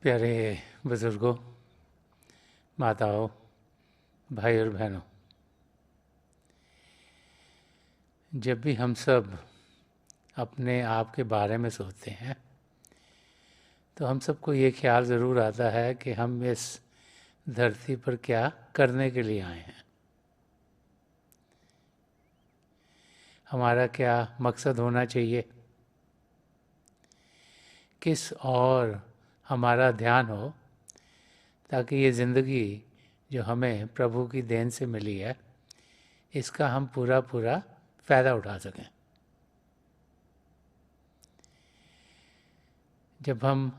प्यारे बुजुर्गों, माताओं, भाई और बहनों, जब भी हम सब अपने आप के बारे में सोचते हैं तो हम सबको ये ख्याल ज़रूर आता है कि हम इस धरती पर क्या करने के लिए आए हैं, हमारा क्या मकसद होना चाहिए, किस और हमारा ध्यान हो ताकि ये ज़िंदगी जो हमें प्रभु की देन से मिली है इसका हम पूरा पूरा फ़ायदा उठा सकें। जब हम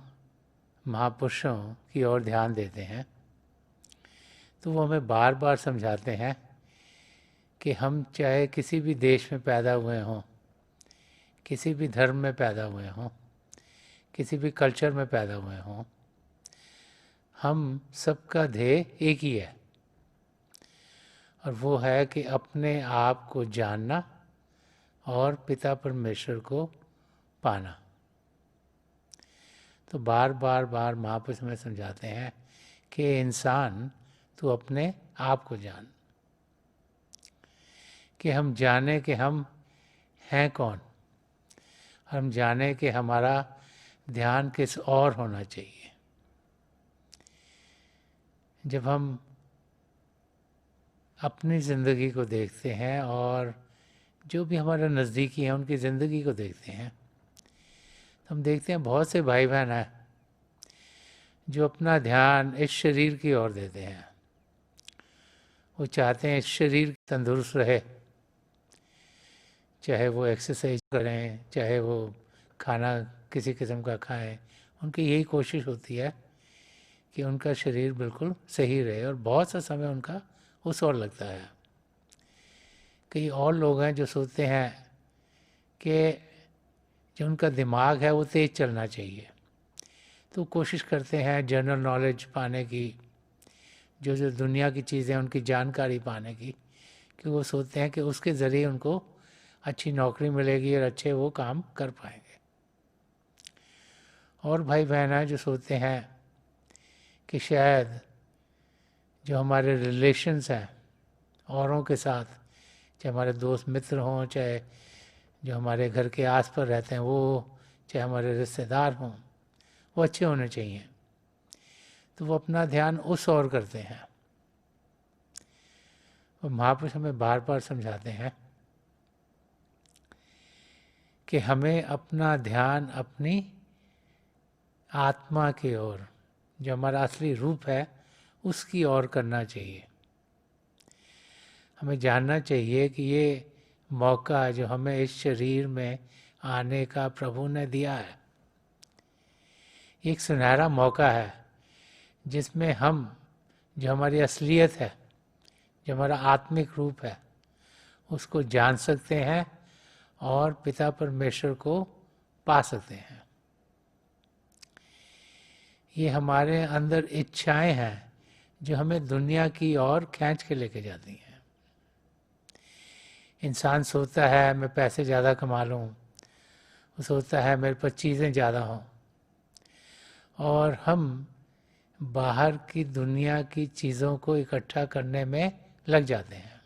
महापुरुषों की ओर ध्यान देते हैं तो वो हमें बार बार समझाते हैं कि हम चाहे किसी भी देश में पैदा हुए हों, किसी भी धर्म में पैदा हुए हों, किसी भी कल्चर में पैदा हुए हों, हम सबका ध्येय एक ही है और वो है कि अपने आप को जानना और पिता परमेश्वर को पाना। तो बार बार बार महापुरुष में समझाते हैं कि इंसान तू अपने आप को जान, कि हम जाने कि हम हैं कौन, हम जाने कि हमारा ध्यान किस और होना चाहिए। जब हम अपनी ज़िंदगी को देखते हैं और जो भी हमारे नज़दीकी हैं उनकी ज़िंदगी को देखते हैं तो हम देखते हैं बहुत से भाई बहन हैं जो अपना ध्यान इस शरीर की ओर देते हैं। वो चाहते हैं इस शरीर तंदुरुस्त रहे, चाहे वो एक्सरसाइज करें, चाहे वो खाना किसी किस्म का खाएं, उनकी यही कोशिश होती है कि उनका शरीर बिल्कुल सही रहे और बहुत सा समय उनका उस ओर लगता है। कई और लोग हैं जो सोचते हैं कि जो उनका दिमाग है वो तेज़ चलना चाहिए, तो कोशिश करते हैं जनरल नॉलेज पाने की, जो जो दुनिया की चीज़ें उनकी जानकारी पाने की, कि वो सोचते हैं कि उसके ज़रिए उनको अच्छी नौकरी मिलेगी और अच्छे वो काम कर पाएंगे। और भाई बहन हैं जो सोचते हैं कि शायद जो हमारे रिलेशंस हैं औरों के साथ, चाहे हमारे दोस्त मित्र हों, चाहे जो हमारे घर के आस पास रहते हैं वो, चाहे हमारे रिश्तेदार हों, वो अच्छे होने चाहिए। तो वो अपना ध्यान उस ओर करते हैं। और महापुरुष हमें बार बार समझाते हैं कि हमें अपना ध्यान अपनी आत्मा की ओर, जो हमारा असली रूप है, उसकी ओर करना चाहिए। हमें जानना चाहिए कि ये मौका जो हमें इस शरीर में आने का प्रभु ने दिया है, एक सुनहरा मौका है जिसमें हम जो हमारी असलियत है, जो हमारा आत्मिक रूप है, उसको जान सकते हैं और पिता परमेश्वर को पा सकते हैं। ये हमारे अंदर इच्छाएं हैं जो हमें दुनिया की ओर खींच के लेके जाती हैं। इंसान सोचता है मैं पैसे ज़्यादा कमा लूँ, वो सोचता है मेरे पास चीज़ें ज़्यादा हों, और हम बाहर की दुनिया की चीज़ों को इकट्ठा करने में लग जाते हैं।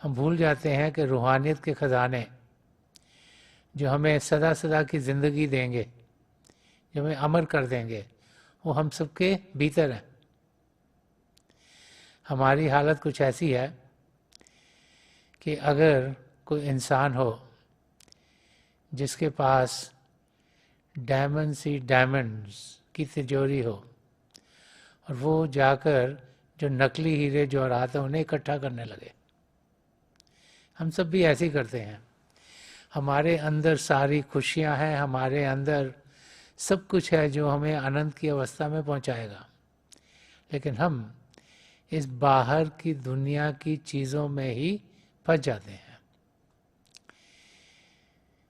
हम भूल जाते हैं कि रूहानियत के ख़जाने जो हमें सदा सदा की ज़िंदगी देंगे, जो हमें अमर कर देंगे, वो हम सबके भीतर है। हमारी हालत कुछ ऐसी है कि अगर कोई इंसान हो जिसके पास डायमंड्स की तिजोरी हो और वो जाकर जो नकली हीरे जवाहरात हैं उन्हें इकट्ठा करने लगे, हम सब भी ऐसे ही करते हैं। हमारे अंदर सारी खुशियां हैं, हमारे अंदर सब कुछ है जो हमें आनंद की अवस्था में पहुंचाएगा, लेकिन हम इस बाहर की दुनिया की चीज़ों में ही फंस जाते हैं।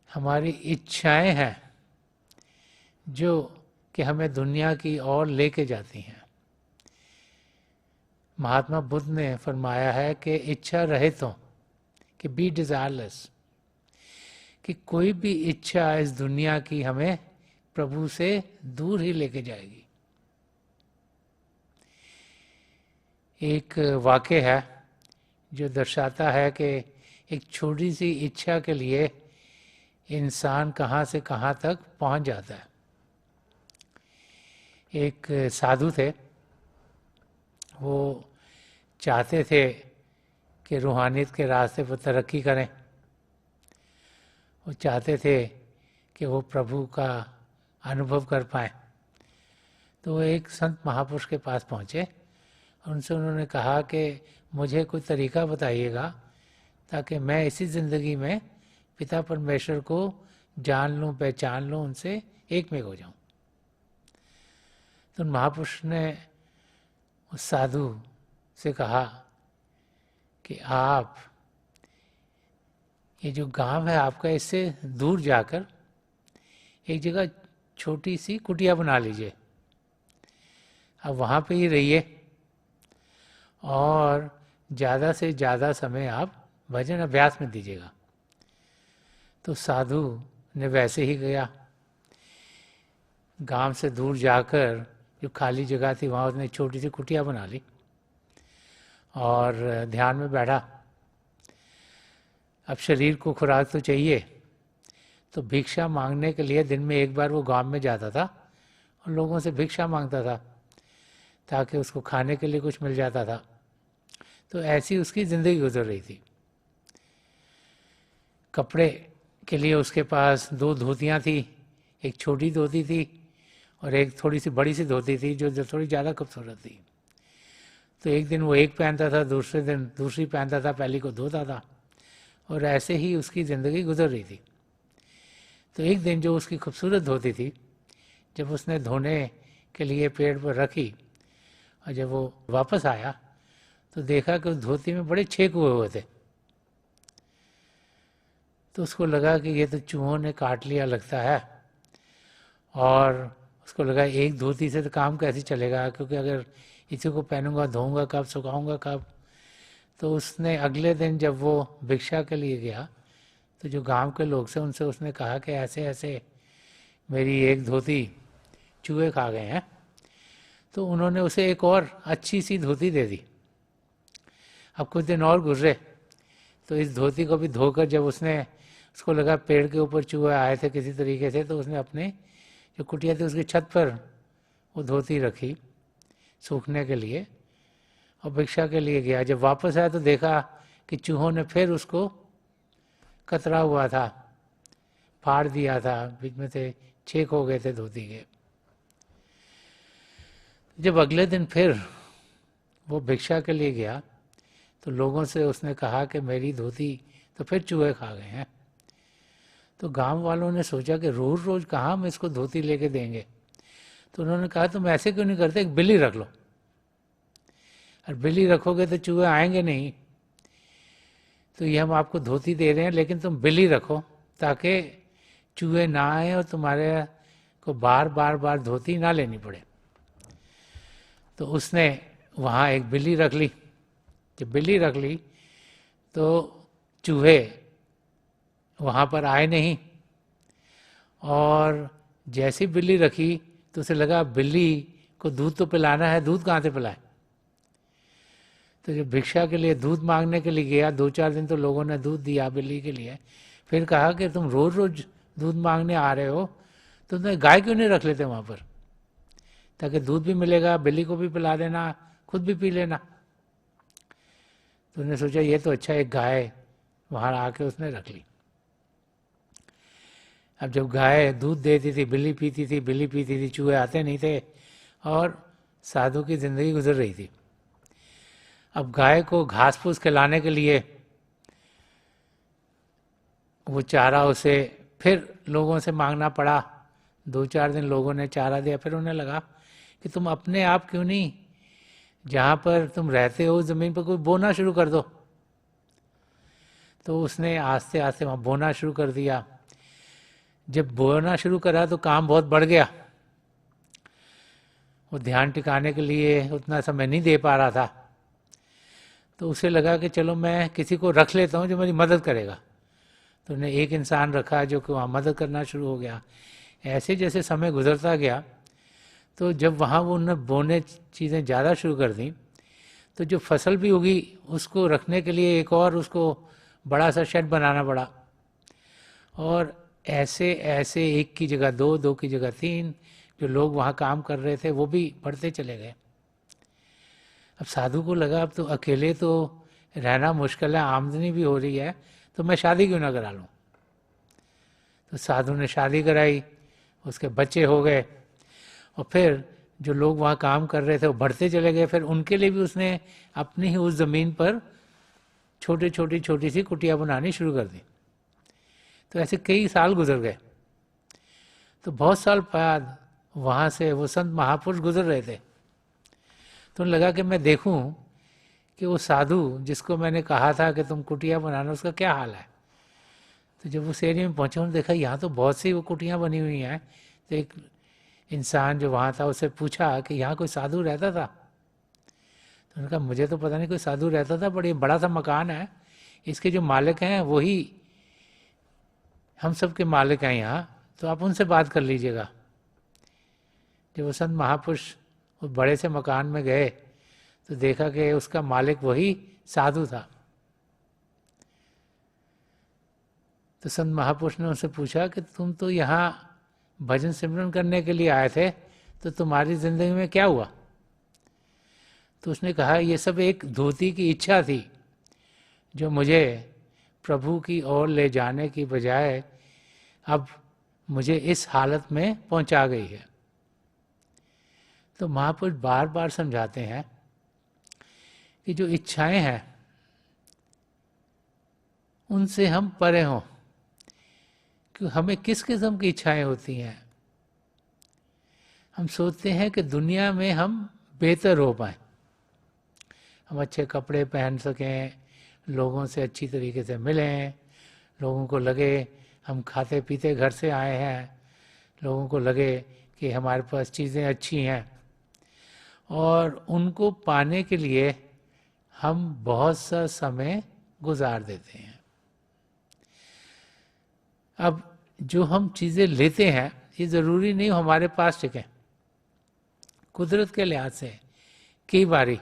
हमारी इच्छाएं हैं जो कि हमें दुनिया की ओर लेके जाती हैं। महात्मा बुद्ध ने फरमाया है कि इच्छा रहित हो, कि बी डिजायरलेस, कि कोई भी इच्छा इस दुनिया की हमें प्रभु से दूर ही लेके जाएगी। एक वाक्य है जो दर्शाता है कि एक छोटी सी इच्छा के लिए इंसान कहाँ से कहाँ तक पहुँच जाता है। एक साधु थे, वो चाहते थे कि रूहानियत के रास्ते पर तरक्की करें। वो चाहते थे कि वो प्रभु का अनुभव कर पाएँ। तो वो एक संत महापुरुष के पास पहुँचे, उनसे उन्होंने कहा कि मुझे कोई तरीका बताइएगा ताकि मैं इसी ज़िंदगी में पिता परमेश्वर को जान लूँ, पहचान लूँ, उनसे एक में हो जाऊँ। तो महापुरुष ने उस साधु से कहा कि आप ये जो गांव है आपका, इससे दूर जाकर एक जगह छोटी सी कुटिया बना लीजिए, अब वहाँ पे ही रहिए और ज़्यादा से ज़्यादा समय आप भजन अभ्यास में दीजिएगा। तो साधु ने वैसे ही गया, गांव से दूर जाकर जो खाली जगह थी वहाँ उसने छोटी सी कुटिया बना ली और ध्यान में बैठा। अब शरीर को खुराक तो चाहिए, तो भिक्षा मांगने के लिए दिन में एक बार वो गांव में जाता था और लोगों से भिक्षा मांगता था ताकि उसको खाने के लिए कुछ मिल जाता था। तो ऐसी उसकी ज़िंदगी गुजर रही थी। कपड़े के लिए उसके पास 2 धोतियाँ थी, एक छोटी धोती थी और एक थोड़ी सी बड़ी सी धोती थी जो थोड़ी ज़्यादा खूबसूरत थी। तो एक दिन वो एक पहनता था, दूसरे दिन दूसरी पहनता था, पहली को धोता था और ऐसे ही उसकी ज़िंदगी गुजर रही थी। तो एक दिन जो उसकी खूबसूरत धोती थी, जब उसने धोने के लिए पेड़ पर रखी और जब वो वापस आया तो देखा कि उस धोती में बड़े छेद हुए हुए थे। तो उसको लगा कि ये तो चूहों ने काट लिया लगता है, और उसको लगा एक धोती से तो काम कैसे चलेगा, क्योंकि अगर इसी को पहनूंगा, धोऊंगा कब, सुखाऊंगा कब। तो उसने अगले दिन जब वो भिक्षा के लिए गया तो जो गांव के लोग थे उनसे उसने कहा कि ऐसे ऐसे मेरी एक धोती चूहे खा गए हैं। तो उन्होंने उसे एक और अच्छी सी धोती दे दी। अब कुछ दिन और गुजरे तो इस धोती को भी धोकर जब उसने, उसको लगा पेड़ के ऊपर चूहे आए थे किसी तरीके से, तो उसने अपने जो कुटिया थी उसकी छत पर वो धोती रखी सूखने के लिए और भिक्षा के लिए गया। जब वापस आया तो देखा कि चूहों ने फिर उसको कतरा हुआ था, फाड़ दिया था, बीच में से छेद हो गए थे धोती के। जब अगले दिन फिर वो भिक्षा के लिए गया तो लोगों से उसने कहा कि मेरी धोती तो फिर चूहे खा गए हैं। तो गांव वालों ने सोचा कि रोज़ रोज़ कहाँ हम इसको धोती लेके देंगे। तो उन्होंने कहा तुम ऐसे क्यों नहीं करते, एक बिल्ली रख लो, और बिल्ली रखोगे तो चूहे आएंगे नहीं। तो ये हम आपको धोती दे रहे हैं लेकिन तुम बिल्ली रखो ताकि चूहे ना आए और तुम्हारे को बार बार बार धोती ना लेनी पड़े। तो उसने वहाँ एक बिल्ली रख ली। जब बिल्ली रख ली तो चूहे वहाँ पर आए नहीं, और जैसी बिल्ली रखी तो उसे लगा बिल्ली को दूध तो पिलाना है, दूध कहाँ से पिलाए। तो जब भिक्षा के लिए दूध मांगने के लिए गया, 2-4 दिन तो लोगों ने दूध दिया बिल्ली के लिए। फिर कहा कि तुम रोज़ रोज़ दूध मांगने आ रहे हो, तो तुम गाय क्यों नहीं रख लेते वहाँ पर, ताकि दूध भी मिलेगा, बिल्ली को भी पिला देना, खुद भी पी लेना। तो उन्होंने सोचा ये तो अच्छा, एक गाय वहाँ आके उसने रख ली। अब जब गाय दूध देती थी, बिल्ली पीती थी, बिल्ली पीती थी, चूहे आते नहीं थे और साधु की ज़िंदगी गुजर रही थी। अब गाय को घास फूस खिलाने के लिए वो चारा उसे फिर लोगों से मांगना पड़ा। 2-4 दिन लोगों ने चारा दिया, फिर उन्हें लगा कि तुम अपने आप क्यों नहीं जहाँ पर तुम रहते हो ज़मीन पर कोई बोना शुरू कर दो। तो उसने आस्ते आस्ते वहाँ बोना शुरू कर दिया। जब बोना शुरू करा तो काम बहुत बढ़ गया। वो ध्यान टिकाने के लिए उतना समय नहीं दे पा रहा था। तो उसे लगा कि चलो मैं किसी को रख लेता हूँ जो मेरी मदद करेगा। तो उन्हें एक इंसान रखा जो कि वहाँ मदद करना शुरू हो गया। ऐसे जैसे समय गुजरता गया तो जब वहाँ वो उन्होंने बोने चीज़ें ज़्यादा शुरू कर दी, तो जो फसल भी उगी उसको रखने के लिए एक और उसको बड़ा सा शेड बनाना पड़ा। और ऐसे ऐसे एक की जगह दो, दो की जगह तीन, जो लोग वहाँ काम कर रहे थे वो भी बढ़ते चले गए। अब साधु को लगा अब तो अकेले तो रहना मुश्किल है, आमदनी भी हो रही है, तो मैं शादी क्यों ना करा लूँ। तो साधु ने शादी कराई, उसके बच्चे हो गए, और फिर जो लोग वहाँ काम कर रहे थे वो बढ़ते चले गए। फिर उनके लिए भी उसने अपनी ही उस ज़मीन पर छोटी सी कुटिया बनानी शुरू कर दी। तो ऐसे कई साल गुजर गए। तो बहुत साल बाद वहाँ से वो संत महापुरुष गुजर रहे थे, तो लगा कि मैं देखूं कि वो साधु जिसको मैंने कहा था कि तुम कुटिया बनाना, उसका क्या हाल है। तो जब उस एरिया में पहुंचे, उन्होंने देखा यहाँ तो बहुत सी वो कुटियाँ बनी हुई हैं। तो एक इंसान जो वहाँ था उससे पूछा कि यहाँ कोई साधु रहता था। तो उन्होंने कहा मुझे तो पता नहीं कोई साधु रहता था, बड़ी बड़ा सा मकान है, इसके जो मालिक हैं वही हम सब के मालिक हैं यहाँ, तो आप उनसे बात कर लीजिएगा। जब वो संत महापुरुष उस बड़े से मकान में गए तो देखा कि उसका मालिक वही साधु था। तो संत महापुरुष ने उनसे पूछा कि तुम तो यहाँ भजन सिमरन करने के लिए आए थे, तो तुम्हारी जिंदगी में क्या हुआ। तो उसने कहा ये सब एक धोती की इच्छा थी जो मुझे प्रभु की ओर ले जाने की बजाय अब मुझे इस हालत में पहुंचा गई है। तो महापुरुष बार बार समझाते हैं कि जो इच्छाएं हैं उनसे हम परे हों, कि हमें किस किस्म की इच्छाएं होती हैं। हम सोचते हैं कि दुनिया में हम बेहतर हो पाएं, हम अच्छे कपड़े पहन सकें, लोगों से अच्छी तरीके से मिलें, लोगों को लगे हम खाते पीते घर से आए हैं, लोगों को लगे कि हमारे पास चीज़ें अच्छी हैं, और उनको पाने के लिए हम बहुत सा समय गुजार देते हैं। अब जो हम चीज़ें लेते हैं ये ज़रूरी नहीं हमारे पास टिकें। कुदरत के लिहाज से कई बारी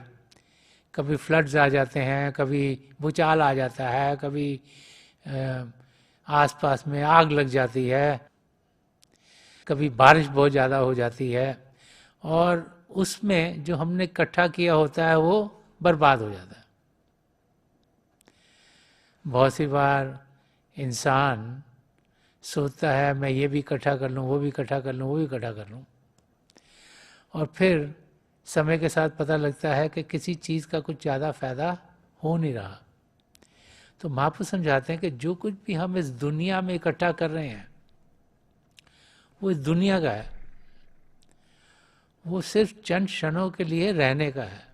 कभी फ्लड्स आ जाते हैं, कभी भूचाल आ जाता है, कभी आसपास में आग लग जाती है, कभी बारिश बहुत ज़्यादा हो जाती है, और उसमें जो हमने इकट्ठा किया होता है वो बर्बाद हो जाता है। बहुत सी बार इंसान सोचता है मैं ये भी इकट्ठा कर लूँ, वो भी इकट्ठा कर लूँ, वो भी इकट्ठा कर लूँ, और फिर समय के साथ पता लगता है कि किसी चीज़ का कुछ ज़्यादा फायदा हो नहीं रहा। तो महापुरुष समझाते हैं कि जो कुछ भी हम इस दुनिया में इकट्ठा कर रहे हैं वो इस दुनिया का है, वो सिर्फ चंद क्षणों के लिए रहने का है।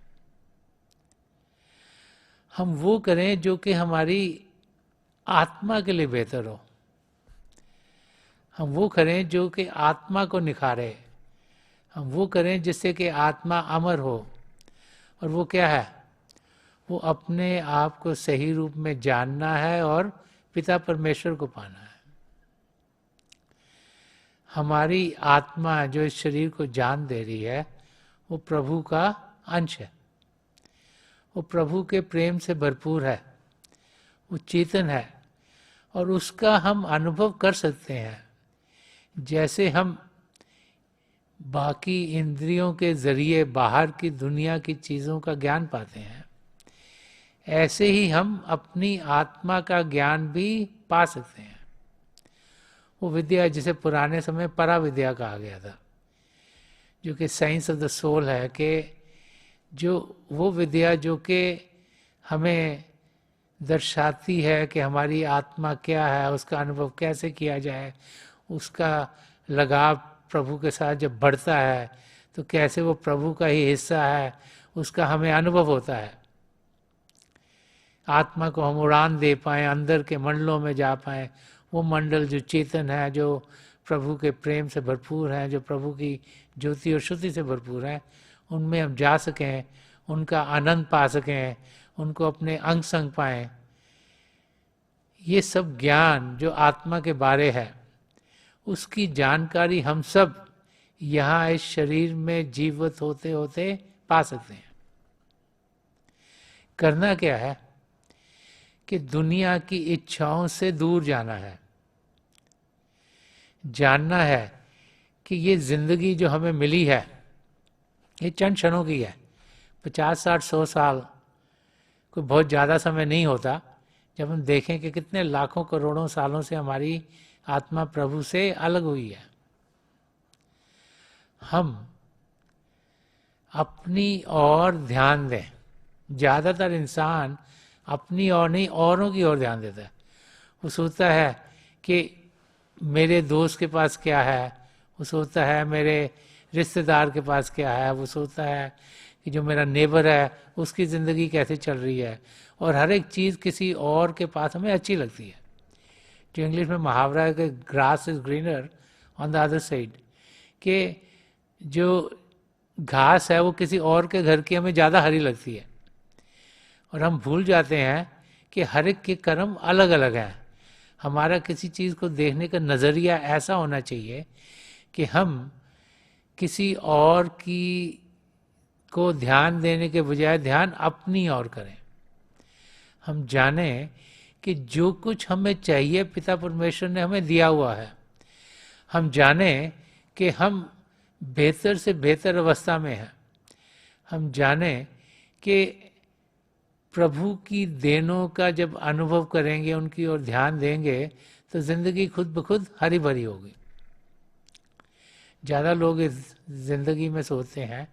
हम वो करें जो कि हमारी आत्मा के लिए बेहतर हो, हम वो करें जो कि आत्मा को निखारे, हम वो करें जिससे कि आत्मा अमर हो। और वो क्या है, वो अपने आप को सही रूप में जानना है और पिता परमेश्वर को पाना है। हमारी आत्मा जो इस शरीर को जान दे रही है वो प्रभु का अंश है, वो प्रभु के प्रेम से भरपूर है, वो चेतन है, और उसका हम अनुभव कर सकते हैं। जैसे हम बाकी इंद्रियों के जरिए बाहर की दुनिया की चीज़ों का ज्ञान पाते हैं, ऐसे ही हम अपनी आत्मा का ज्ञान भी पा सकते हैं। वो विद्या जिसे पुराने समय परा विद्या कहा गया था, जो कि साइंस ऑफ द सोल है, कि जो वो विद्या जो कि हमें दर्शाती है कि हमारी आत्मा क्या है, उसका अनुभव कैसे किया जाए, उसका लगाव प्रभु के साथ जब बढ़ता है तो कैसे वो प्रभु का ही हिस्सा है, उसका हमें अनुभव होता है। आत्मा को हम उड़ान दे पाएँ, अंदर के मंडलों में जा पाएँ, वो मंडल जो चेतन है, जो प्रभु के प्रेम से भरपूर हैं, जो प्रभु की ज्योति और शुद्धि से भरपूर हैं, उनमें हम जा सकें, उनका आनंद पा सकें, उनको अपने अंग संग पाएँ। ये सब ज्ञान जो आत्मा के बारे है उसकी जानकारी हम सब यहाँ इस शरीर में जीवित होते होते पा सकते हैं। करना क्या है कि दुनिया की इच्छाओं से दूर जाना है। जानना है कि ये जिंदगी जो हमें मिली है ये चंद क्षणों की है। 50, 60, 100 साल कोई बहुत ज़्यादा समय नहीं होता। जब हम देखें कि कितने लाखों करोड़ों सालों से हमारी आत्मा प्रभु से अलग हुई है, हम अपनी ओर ध्यान दें। ज़्यादातर इंसान अपनी ओर नहीं औरों की ओर ध्यान देता है। वो सोचता है कि मेरे दोस्त के पास क्या है, वो सोचता है मेरे रिश्तेदार के पास क्या है, वो सोचता है कि जो मेरा नेबर है उसकी ज़िंदगी कैसे चल रही है, और हर एक चीज़ किसी और के पास हमें अच्छी लगती है। जो इंग्लिश में मुहावरा है कि grass is greener on the other side, कि जो घास है वो किसी और के घर की हमें ज़्यादा हरी लगती है। और हम भूल जाते हैं कि हर एक के कर्म अलग अलग हैं। हमारा किसी चीज़ को देखने का नज़रिया ऐसा होना चाहिए कि हम किसी और की को ध्यान देने के बजाय ध्यान अपनी ओर करें। हम जानें कि जो कुछ हमें चाहिए पिता परमेश्वर ने हमें दिया हुआ है। हम जानें कि हम बेहतर से बेहतर अवस्था में हैं। हम जानें कि प्रभु की देनों का जब अनुभव करेंगे, उनकी ओर ध्यान देंगे, तो जिंदगी खुद ब खुद हरी भरी होगी। ज़्यादा लोग इस जिंदगी में सोचते हैं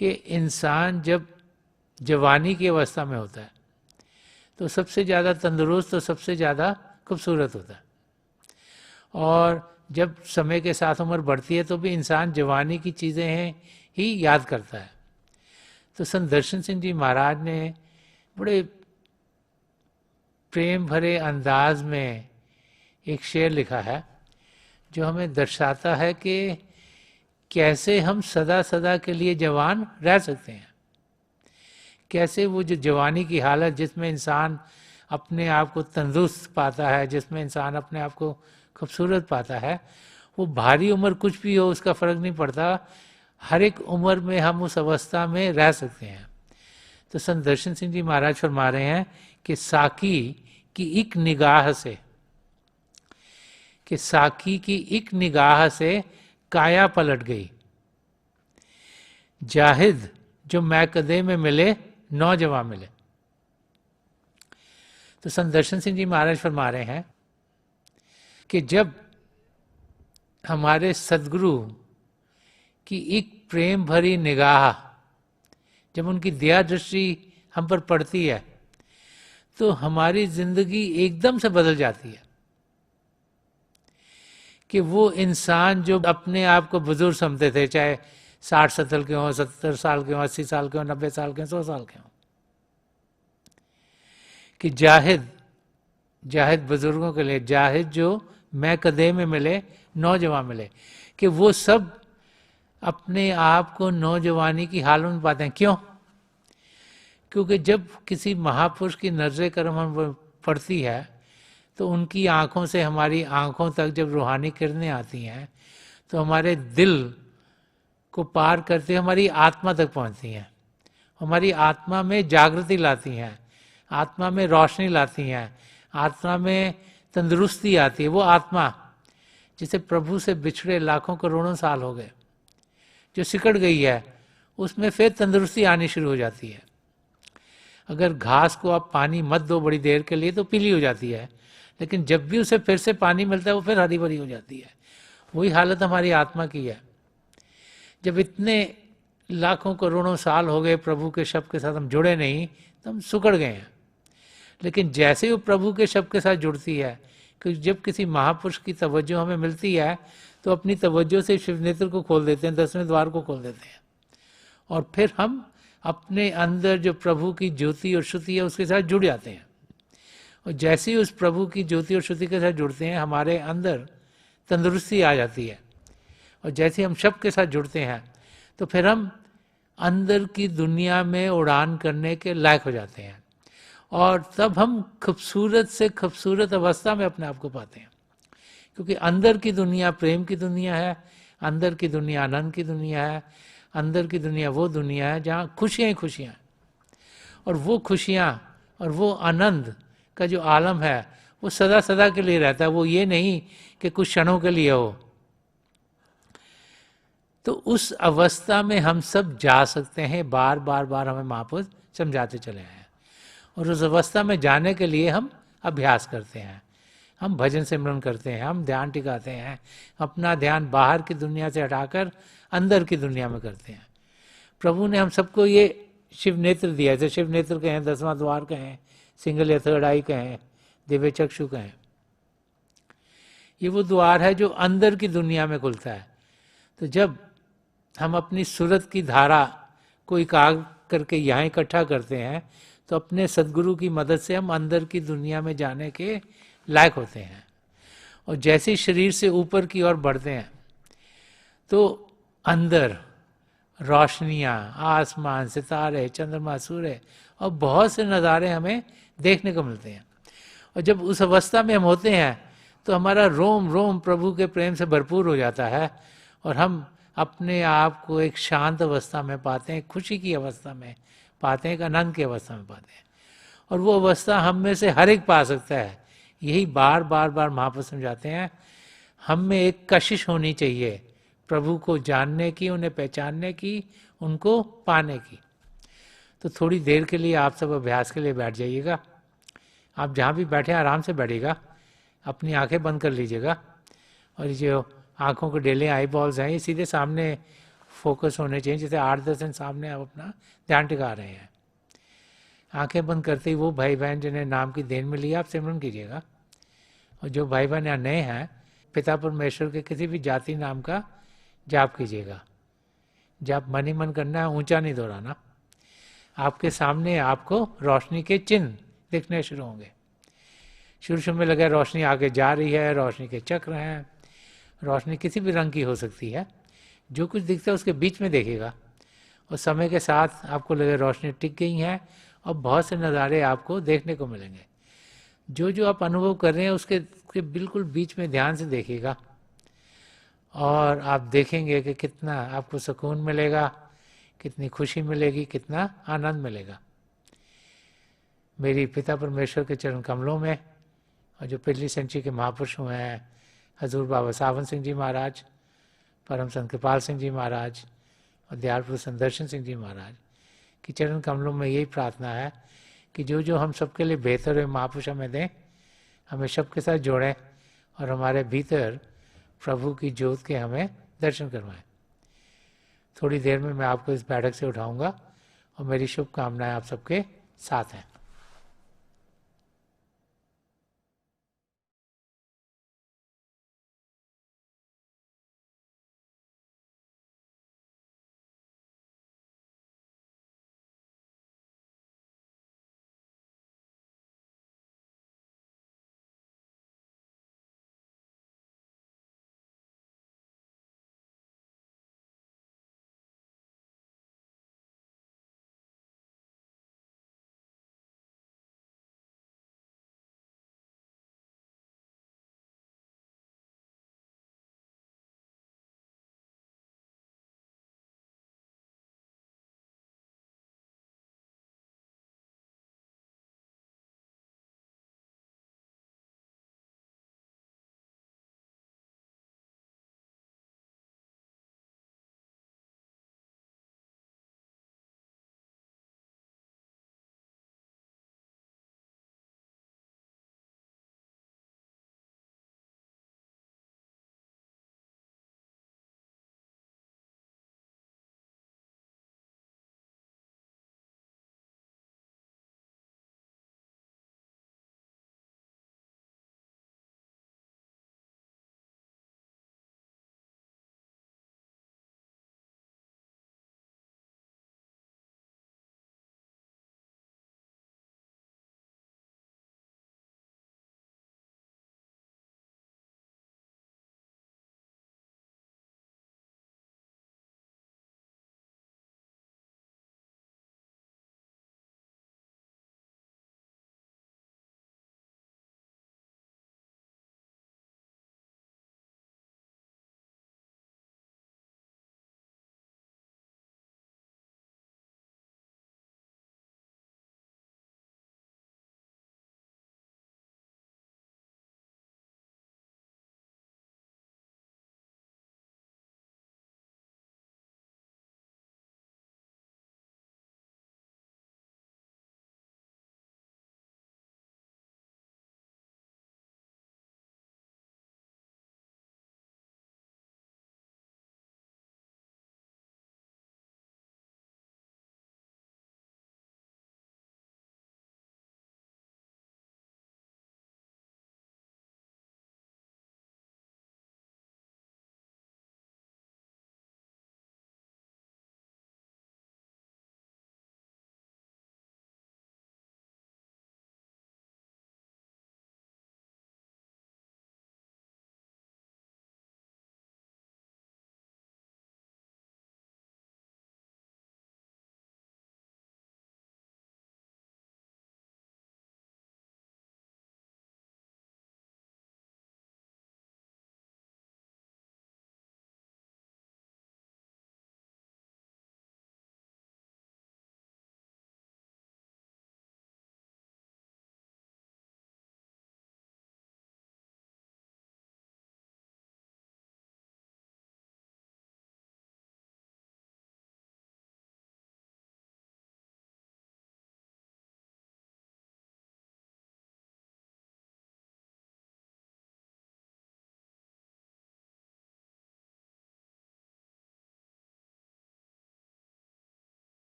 कि इंसान जब जवानी की अवस्था में होता है तो सबसे ज़्यादा तंदुरुस्त और सबसे ज़्यादा खूबसूरत होता है, और जब समय के साथ उम्र बढ़ती है तो भी इंसान जवानी की चीज़ें हैं ही याद करता है। तो संत दर्शन सिंह जी महाराज ने बड़े प्रेम भरे अंदाज में एक शेर लिखा है जो हमें दर्शाता है कि कैसे हम सदा सदा के लिए जवान रह सकते हैं। कैसे वो जो जवानी की हालत जिसमें इंसान अपने आप को तंदुरुस्त पाता है, जिसमें इंसान अपने आप को खूबसूरत पाता है, वो भारी उम्र कुछ भी हो उसका फर्क नहीं पड़ता। हर एक उम्र में हम उस अवस्था में रह सकते हैं। तो संत दर्शन सिंह जी महाराज फरमा रहे हैं कि साकी की एक निगाह से, कि साकी की एक निगाह से काया पलट गई। जाहिद जो मैकदे में मिले नौजवान मिले। तो संत दर्शन सिंह जी महाराज फरमा रहे हैं कि जब हमारे सदगुरु की एक प्रेम भरी निगाह, जब उनकी दया दृष्टि हम पर पड़ती है तो हमारी जिंदगी एकदम से बदल जाती है। कि वो इंसान जो अपने आप को बुजुर्ग समझते थे, चाहे 60 70 के हों, 70 साल के हों, 80 साल के हों, 90 साल के हों, 100 साल के हों, कि जाहिद बुजुर्गों के लिए, जाहिद जो मैं कदे में मिले नौजवान मिले, कि वो सब अपने आप को नौजवानी की हालत में पाते हैं। क्यों? क्योंकि जब किसी महापुरुष की नजर करम हम पड़ती है तो उनकी आंखों से हमारी आंखों तक जब रूहानी किरणें आती हैं तो हमारे दिल को पार करते हमारी आत्मा तक पहुंचती हैं, हमारी आत्मा में जागृति लाती हैं, आत्मा में रोशनी लाती हैं, आत्मा में तंदुरुस्ती आती है। वो आत्मा जिसे प्रभु से बिछड़े लाखों करोड़ों साल हो गए, जो सिकड़ गई है, उसमें फिर तंदुरुस्ती आनी शुरू हो जाती है। अगर घास को आप पानी मत दो बड़ी देर के लिए तो पीली हो जाती है, लेकिन जब भी उसे फिर से पानी मिलता है वो फिर हरी भरी हो जाती है। वही हालत हमारी आत्मा की है। जब इतने लाखों करोड़ों साल हो गए प्रभु के शब्द के साथ हम जुड़े नहीं तो हम सुकड़ गए हैं। लेकिन जैसे ही वो प्रभु के शब्द के साथ जुड़ती है, क्योंकि जब किसी महापुरुष की तवज्जो हमें मिलती है तो अपनी तवज्जो से शिव नेत्र को खोल देते हैं, 10वें द्वार को खोल देते हैं, और फिर हम अपने अंदर जो प्रभु की ज्योति और श्रुति है उसके साथ जुड़ जाते हैं। और जैसे ही उस प्रभु की ज्योति और श्रुति के साथ जुड़ते हैं हमारे अंदर तंदुरुस्ती आ जाती है, और जैसे ही हम शब्द के साथ जुड़ते हैं तो फिर हम अंदर की दुनिया में उड़ान करने के लायक हो जाते हैं, और तब हम खूबसूरत से खूबसूरत अवस्था में अपने आप को पाते हैं। क्योंकि अंदर की दुनिया प्रेम की दुनिया है, अंदर की दुनिया आनंद की दुनिया है, अंदर की दुनिया वो दुनिया है जहाँ खुशियाँ ही खुशियाँ हैं। और वो खुशियाँ और वो आनंद का जो आलम है वो सदा सदा के लिए रहता है, वो ये नहीं कि कुछ क्षणों के लिए हो। तो उस अवस्था में हम सब जा सकते हैं, बार बार बार हमें महापुरुष समझाते चले आए हैं। और उस अवस्था में जाने के लिए हम अभ्यास करते हैं, हम भजन सिमरन करते हैं, हम ध्यान टिकाते हैं, अपना ध्यान बाहर की दुनिया से हटाकर अंदर की दुनिया में करते हैं। प्रभु ने हम सबको ये शिव नेत्र दिया, जैसे शिव नेत्र कहें, 10वां द्वार कहें, सिंगल या थर्ड आई कहें, दिव्य चक्षु कहें, ये वो द्वार है जो अंदर की दुनिया में खुलता है। तो जब हम अपनी सूरत की धारा को एकाग्र करके यहाँ इकट्ठा करते हैं तो अपने सदगुरु की मदद से हम अंदर की दुनिया में जाने के लायक होते हैं। और जैसे शरीर से ऊपर की ओर बढ़ते हैं तो अंदर रोशनियाँ, आसमान, सितारे, चंद्रमा, सूर्य और बहुत से नज़ारे हमें देखने को मिलते हैं। और जब उस अवस्था में हम होते हैं तो हमारा रोम रोम प्रभु के प्रेम से भरपूर हो जाता है और हम अपने आप को एक शांत अवस्था में पाते हैं, खुशी की अवस्था में पाते हैं, एक आनंद की अवस्था में पाते हैं। और वो अवस्था हम में से हर एक पा सकता है। यही बार बार बार महापुरुष समझाते हैं, हम में एक कशिश होनी चाहिए प्रभु को जानने की, उन्हें पहचानने की, उनको पाने की। तो थोड़ी देर के लिए आप सब अभ्यास के लिए बैठ जाइएगा। आप जहाँ भी बैठे आराम से बैठिएगा, अपनी आंखें बंद कर लीजिएगा और ये जो आंखों के डेले आई बॉल्स हैं ये सीधे सामने फोकस होने चाहिए, जैसे 8-10 दिन सामने आप अपना ध्यान टिका रहे हैं। आंखें बंद करते ही वो भाई बहन जिन्हें नाम की देन मिली आप सिमरन कीजिएगा। और जो भाई बहन यहाँ नए हैं, पिता परमेश्वर के किसी भी जाति नाम का जाप कीजिएगा। जाप मन ही मन करना है, ऊंचा नहीं दोहराना। आपके सामने आपको रोशनी के चिन्ह दिखने शुरू होंगे। शुरू शुरू में लगे रोशनी आगे जा रही है, रोशनी के चक्र हैं, रोशनी किसी भी रंग की हो सकती है, जो कुछ दिखता है उसके बीच में देखिएगा। और समय के साथ आपको लगे रोशनी टिक गई है और बहुत से नज़ारे आपको देखने को मिलेंगे। जो जो आप अनुभव कर रहे हैं उसके बिल्कुल बीच में ध्यान से देखिएगा और आप देखेंगे कि कितना आपको सुकून मिलेगा, कितनी खुशी मिलेगी, कितना आनंद मिलेगा। मेरी पिता परमेश्वर के चरण कमलों में और जो पिछली सेंचुरी के महापुरुष हुए हैं, हजूर बाबा सावन सिंह जी महाराज, परम संत कृपाल सिंह जी महाराज और दयाल पुरुष संदर्शन सिंह जी महाराज की चरण कमलों में यही प्रार्थना है कि जो जो हम सबके लिए बेहतर है महापुरुष हमें दें, हमें सबके साथ जोड़ें और हमारे भीतर प्रभु की ज्योत के हमें दर्शन करवाएं। थोड़ी देर में मैं आपको इस बैठक से उठाऊंगा और मेरी शुभकामनाएं आप सबके साथ हैं।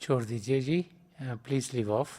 छोड़ दीजिए जी, प्लीज़ लीव ऑफ।